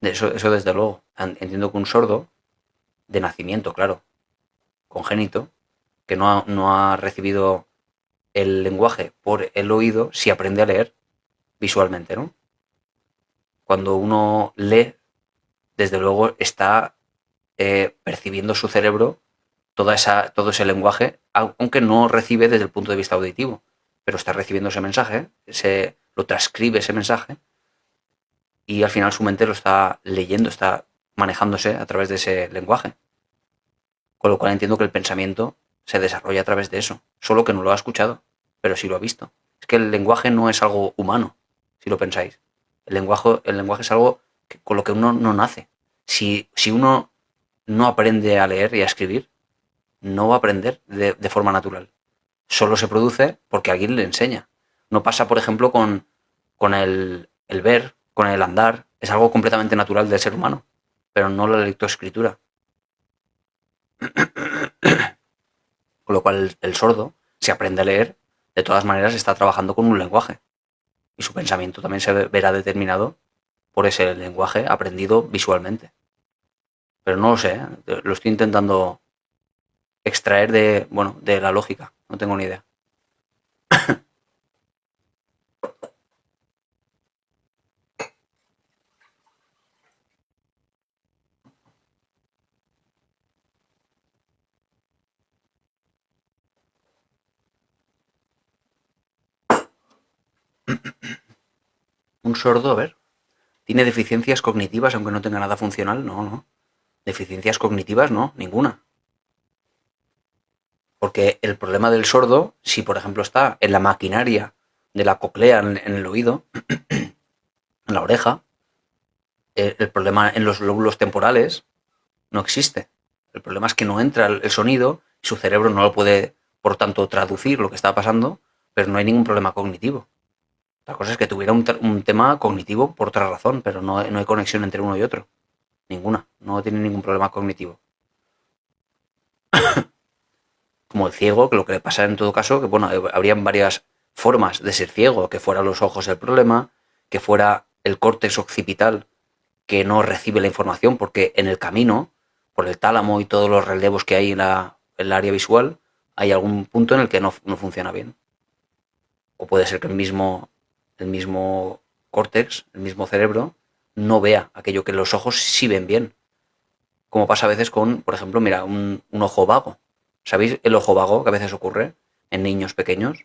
Eso desde luego. Entiendo que un sordo, de nacimiento, claro, congénito, que no ha recibido el lenguaje por el oído, si aprende a leer visualmente, ¿no? Cuando uno lee, desde luego está percibiendo su cerebro todo ese lenguaje, aunque no recibe desde el punto de vista auditivo, pero está recibiendo ese mensaje, lo transcribe ese mensaje y al final su mente lo está leyendo, está manejándose a través de ese lenguaje. Con lo cual entiendo que el pensamiento se desarrolla a través de eso, solo que no lo ha escuchado, pero sí lo ha visto. Es que el lenguaje no es algo humano, si lo pensáis. El lenguaje es algo con lo que uno no nace. Si uno no aprende a leer y a escribir, no va a aprender de forma natural. Solo se produce porque alguien le enseña. No pasa, por ejemplo, con el ver, con el andar. Es algo completamente natural del ser humano, pero no la lectoescritura. Con lo cual el sordo, si aprende a leer, de todas maneras está trabajando con un lenguaje. Y su pensamiento también se verá determinado por ese lenguaje aprendido visualmente. Pero no lo sé, ¿eh? Lo estoy intentando extraer de la lógica. No tengo ni idea. Un sordo, a ver, ¿tiene deficiencias cognitivas aunque no tenga nada funcional? No, no. Deficiencias cognitivas no, ninguna. Porque el problema del sordo, si por ejemplo está en la maquinaria de la coclea, en el oído, en la oreja, el problema en los lóbulos temporales no existe. El problema es que no entra el sonido y su cerebro no lo puede, por tanto, traducir lo que está pasando, pero no hay ningún problema cognitivo. La cosa es que tuviera un tema cognitivo por otra razón, pero no hay conexión entre uno y otro. Ninguna. No tiene ningún problema cognitivo. Como el ciego, que lo que le pasa en todo caso, que bueno, habrían varias formas de ser ciego, que fuera los ojos el problema, que fuera el córtex occipital que no recibe la información porque en el camino, por el tálamo y todos los relevos que hay en el área visual, hay algún punto en el que no funciona bien. O puede ser que el mismo córtex, el mismo cerebro, no vea aquello que los ojos sí ven bien. Como pasa a veces con, por ejemplo, mira, un ojo vago. ¿Sabéis el ojo vago que a veces ocurre en niños pequeños?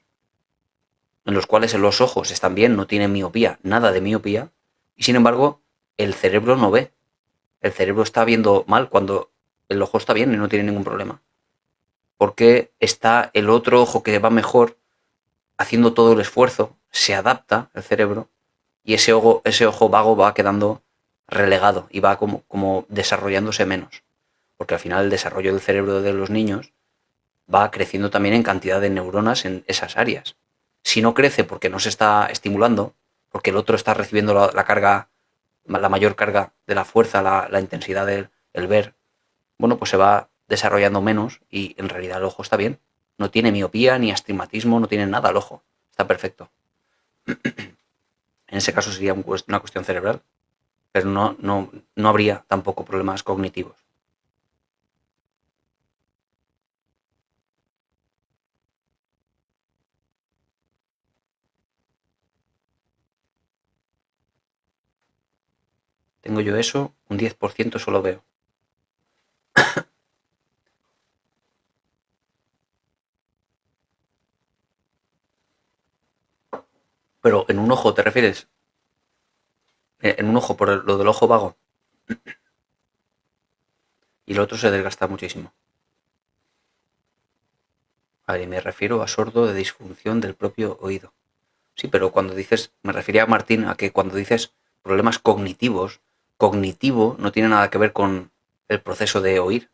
En los cuales los ojos están bien, no tienen miopía, nada de miopía, y sin embargo el cerebro no ve. El cerebro está viendo mal cuando el ojo está bien y no tiene ningún problema. Porque está el otro ojo que va mejor haciendo todo el esfuerzo, se adapta el cerebro y ese ojo vago va quedando relegado y va como desarrollándose menos. Porque al final el desarrollo del cerebro de los niños va creciendo también en cantidad de neuronas en esas áreas. Si no crece porque no se está estimulando, porque el otro está recibiendo la carga, la mayor carga de la fuerza, la intensidad del ver, bueno, pues se va desarrollando menos y en realidad el ojo está bien. No tiene miopía ni astigmatismo, no tiene nada el ojo. Está perfecto. En ese caso sería una cuestión cerebral, pero no habría tampoco problemas cognitivos. Tengo yo eso, un 10% solo veo. Pero en un ojo, ¿te refieres? En un ojo, por lo del ojo vago. Y el otro se desgasta muchísimo. A ver, y me refiero a sordo de disfunción del propio oído. Sí, pero cuando dices, me refería a Martín, a que cuando dices problemas cognitivos, cognitivo no tiene nada que ver con el proceso de oír.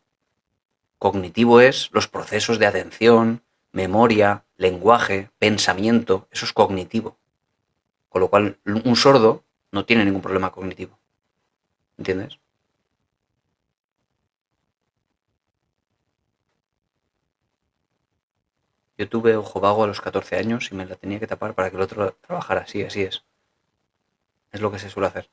Cognitivo es los procesos de atención, memoria, lenguaje, pensamiento, eso es cognitivo. Con lo cual, un sordo no tiene ningún problema cognitivo. ¿Entiendes? Yo tuve ojo vago a los 14 años y me la tenía que tapar para que el otro trabajara. Sí, así es. Es lo que se suele hacer.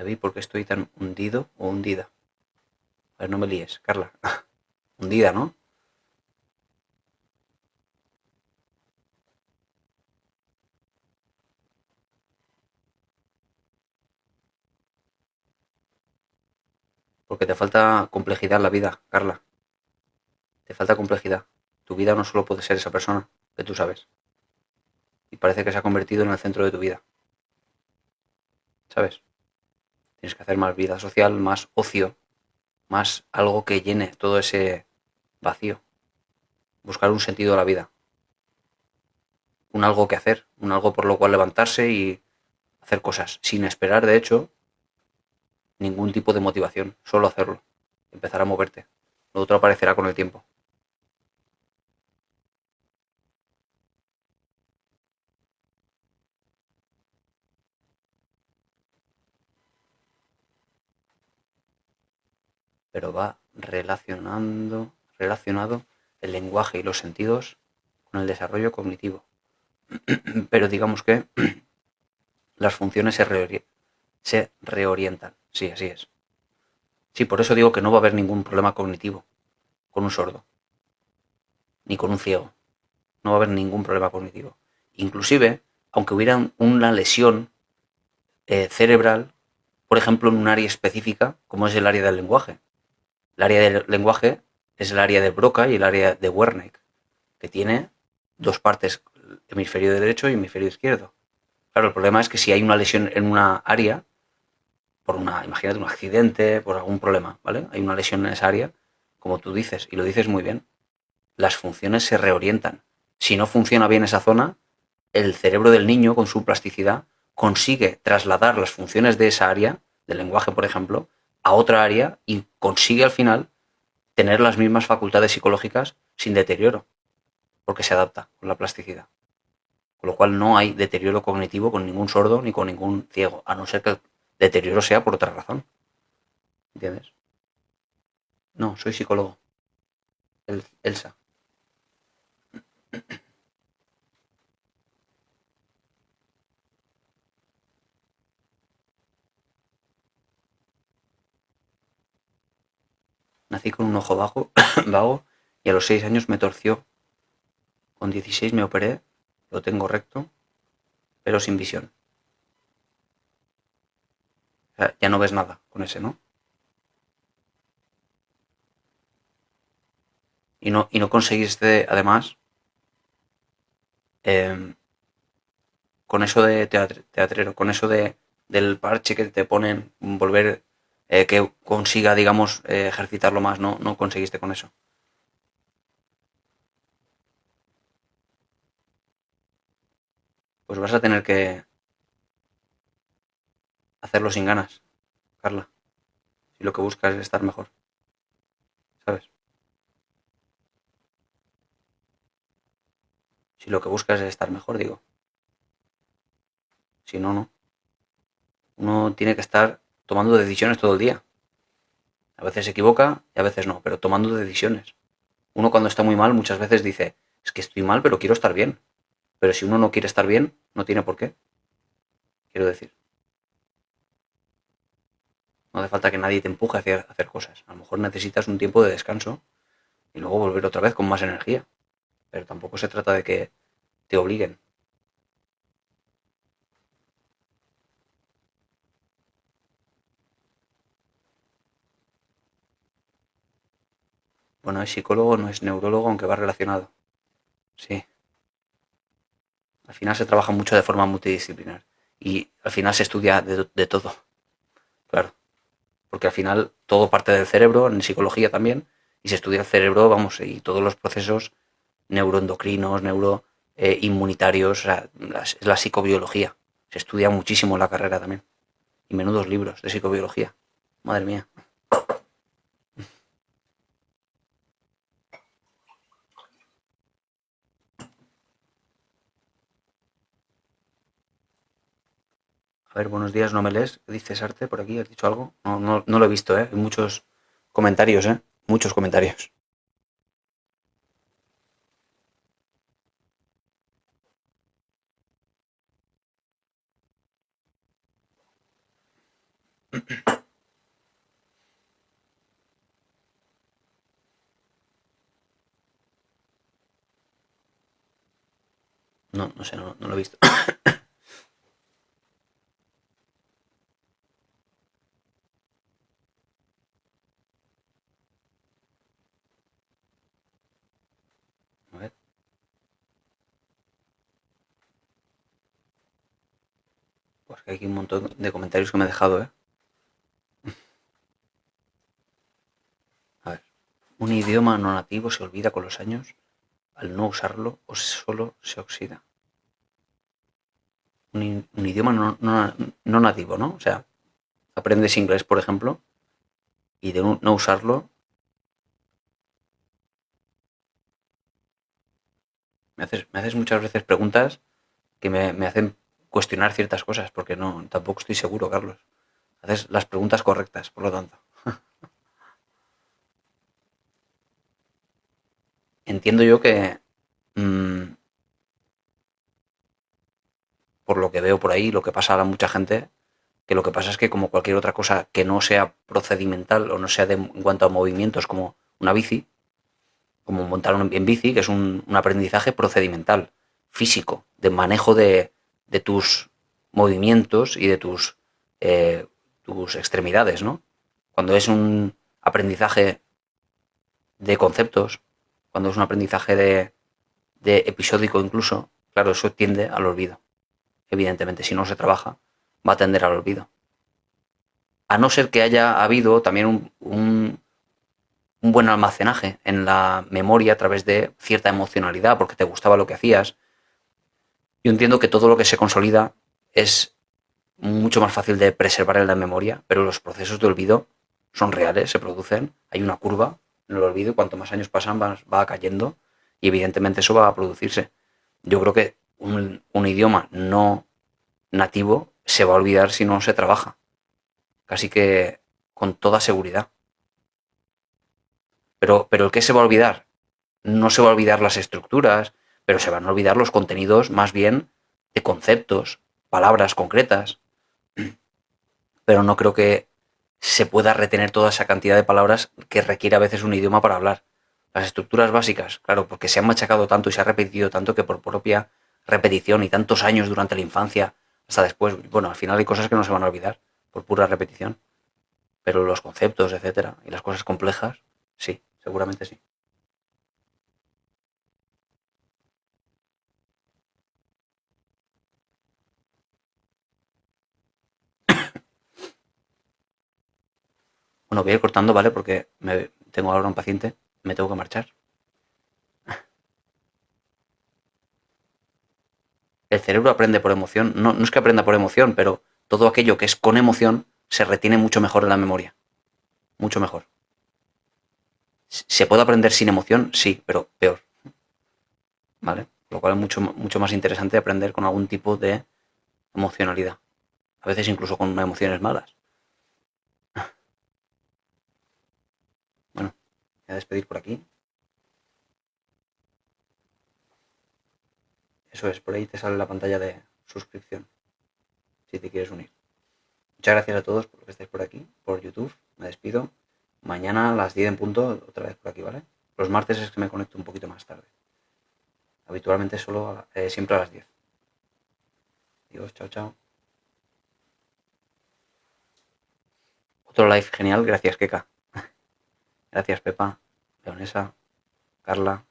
David, ¿por qué estoy tan hundido o hundida? A ver, no me líes, Carla. Hundida, ¿no? Porque te falta complejidad en la vida, Carla. Te falta complejidad. Tu vida no solo puede ser esa persona que tú sabes. Y parece que se ha convertido en el centro de tu vida. ¿Sabes? Tienes que hacer más vida social, más ocio, más algo que llene todo ese vacío. Buscar un sentido a la vida. Un algo que hacer. Un algo por lo cual levantarse y hacer cosas. Sin esperar, de hecho, ningún tipo de motivación. Solo hacerlo. Empezar a moverte. Lo otro aparecerá con el tiempo. Pero va relacionado el lenguaje y los sentidos con el desarrollo cognitivo. Pero digamos que las funciones se reorientan. Sí, así es. Sí, por eso digo que no va a haber ningún problema cognitivo con un sordo, ni con un ciego. No va a haber ningún problema cognitivo. Inclusive, aunque hubiera una lesión cerebral, por ejemplo, en un área específica, como es el área del lenguaje. El área del lenguaje es el área de Broca y el área de Wernicke, que tiene dos partes, hemisferio derecho y hemisferio izquierdo. Claro, el problema es que si hay una lesión en una área, imagínate un accidente, por algún problema, ¿vale? Hay una lesión en esa área, como tú dices, y lo dices muy bien, las funciones se reorientan. Si no funciona bien esa zona, el cerebro del niño, con su plasticidad, consigue trasladar las funciones de esa área, del lenguaje, por ejemplo, a otra área y consigue al final tener las mismas facultades psicológicas sin deterioro, porque se adapta con la plasticidad. Con lo cual no hay deterioro cognitivo con ningún sordo ni con ningún ciego, a no ser que el deterioro sea por otra razón. ¿Entiendes? No, soy psicólogo. Elsa. Nací con un ojo bajo, vago y a los 6 años me torció. Con 16 me operé, lo tengo recto, pero sin visión. O sea, ya no ves nada con ese, ¿no? Y no conseguiste, además, eh, con eso de teatrero, con eso del parche que te ponen, volver que consiga, digamos, ejercitarlo más, no conseguiste con eso. Pues vas a tener que hacerlo sin ganas, Carla, si lo que buscas es estar mejor, ¿sabes? Si lo que buscas es estar mejor, digo. Si no, no. Uno tiene que estar tomando decisiones todo el día. A veces se equivoca y a veces no, pero tomando decisiones. Uno cuando está muy mal muchas veces dice, es que estoy mal, pero quiero estar bien. Pero si uno no quiere estar bien, no tiene por qué, quiero decir. No hace falta que nadie te empuje a hacer cosas. A lo mejor necesitas un tiempo de descanso y luego volver otra vez con más energía. Pero tampoco se trata de que te obliguen. Bueno, es psicólogo, no es neurólogo, aunque va relacionado. Sí. Al final se trabaja mucho de forma multidisciplinar. Y al final se estudia de todo. Claro. Porque al final todo parte del cerebro, en psicología también, y se estudia el cerebro, vamos, y todos los procesos neuroendocrinos, neuroinmunitarios, o sea, es la psicobiología. Se estudia muchísimo en la carrera también. Y menudos libros de psicobiología. Madre mía. A ver, buenos días, ¿no me lees? ¿Qué dices, Arte, por aquí? ¿Has dicho algo? No lo he visto, ¿eh? Hay muchos comentarios, ¿eh? Muchos comentarios. No, no sé, no lo he visto. A ver. Pues que hay aquí un montón de comentarios que me he dejado, ¿eh? A ver. Un idioma no nativo se olvida con los años al no usarlo o solo se oxida. Un idioma no nativo, ¿no? O sea, aprendes inglés, por ejemplo, y de no usarlo, me haces muchas veces preguntas que me hacen cuestionar ciertas cosas, porque no, tampoco estoy seguro, Carlos. Haces las preguntas correctas, por lo tanto. Entiendo yo que, mmm, por lo que veo por ahí, lo que pasa a mucha gente, que lo que pasa es que como cualquier otra cosa que no sea procedimental o no sea en cuanto a movimientos como una bici, como montar en bici, que es un aprendizaje procedimental, físico, de manejo de tus movimientos y de tus extremidades, ¿no? Cuando es un aprendizaje de conceptos, cuando es un aprendizaje de episódico incluso, claro, eso tiende al olvido. Evidentemente, si no se trabaja, va a tender al olvido. A no ser que haya habido también un buen almacenaje en la memoria a través de cierta emocionalidad, porque te gustaba lo que hacías. Yo entiendo que todo lo que se consolida es mucho más fácil de preservar en la memoria, pero los procesos de olvido son reales, se producen, hay una curva en el olvido y cuanto más años pasan va cayendo y evidentemente eso va a producirse. Yo creo que un idioma no nativo se va a olvidar si no se trabaja, casi que con toda seguridad. Pero ¿el qué se va a olvidar? No se va a olvidar las estructuras, pero se van a olvidar los contenidos más bien de conceptos, palabras concretas, pero no creo que se pueda retener toda esa cantidad de palabras que requiere a veces un idioma para hablar. Las estructuras básicas, claro, porque se han machacado tanto y se ha repetido tanto que por propia repetición y tantos años durante la infancia hasta después, bueno, al final hay cosas que no se van a olvidar por pura repetición, pero los conceptos, etcétera, y las cosas complejas, sí, seguramente sí. Bueno, voy a ir cortando, ¿vale? Porque tengo ahora un paciente, me tengo que marchar. El cerebro aprende por emoción, no, no es que aprenda por emoción, pero todo aquello que es con emoción se retiene mucho mejor en la memoria, mucho mejor. ¿Se puede aprender sin emoción? Sí, pero peor, ¿vale? Lo cual es mucho más interesante aprender con algún tipo de emocionalidad. A veces incluso con emociones malas. Bueno, voy a despedir por aquí. Eso es, por ahí te sale la pantalla de suscripción, si te quieres unir. Muchas gracias a todos por que estéis por aquí, por YouTube. Me despido. Mañana a las 10 en punto, otra vez por aquí, ¿vale? Los martes es que me conecto un poquito más tarde. Habitualmente siempre a las 10. Adiós, chao, chao. Otro live genial, gracias, Keka. Gracias, Pepa, Leonesa, Carla,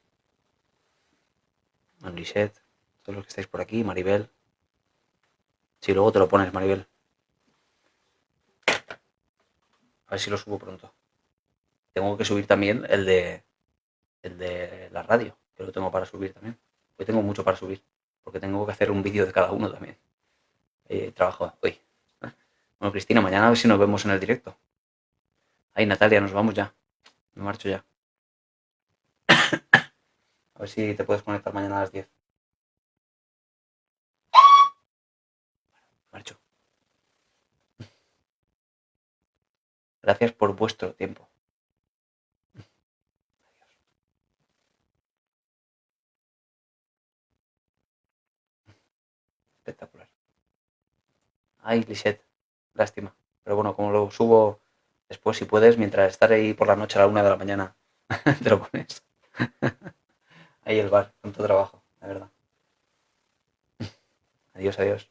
Lisette, todos los que estáis por aquí, Maribel. Si luego te lo pones, Maribel. A ver si lo subo pronto. Tengo que subir también el de la radio, que lo tengo para subir también. Hoy tengo mucho para subir, porque tengo que hacer un vídeo de cada uno también. Trabajo hoy. Bueno, Cristina, mañana a ver si nos vemos en el directo. Ay, Natalia, nos vamos ya. Me marcho ya. A ver si te puedes conectar mañana a las 10. Marcho. Gracias por vuestro tiempo. Espectacular. Ay, Lisette, lástima. Pero bueno, como lo subo después, si puedes, mientras estar ahí por la noche a la 1 de la mañana, te lo pones. Ahí el bar, con tu trabajo, la verdad. Adiós, adiós.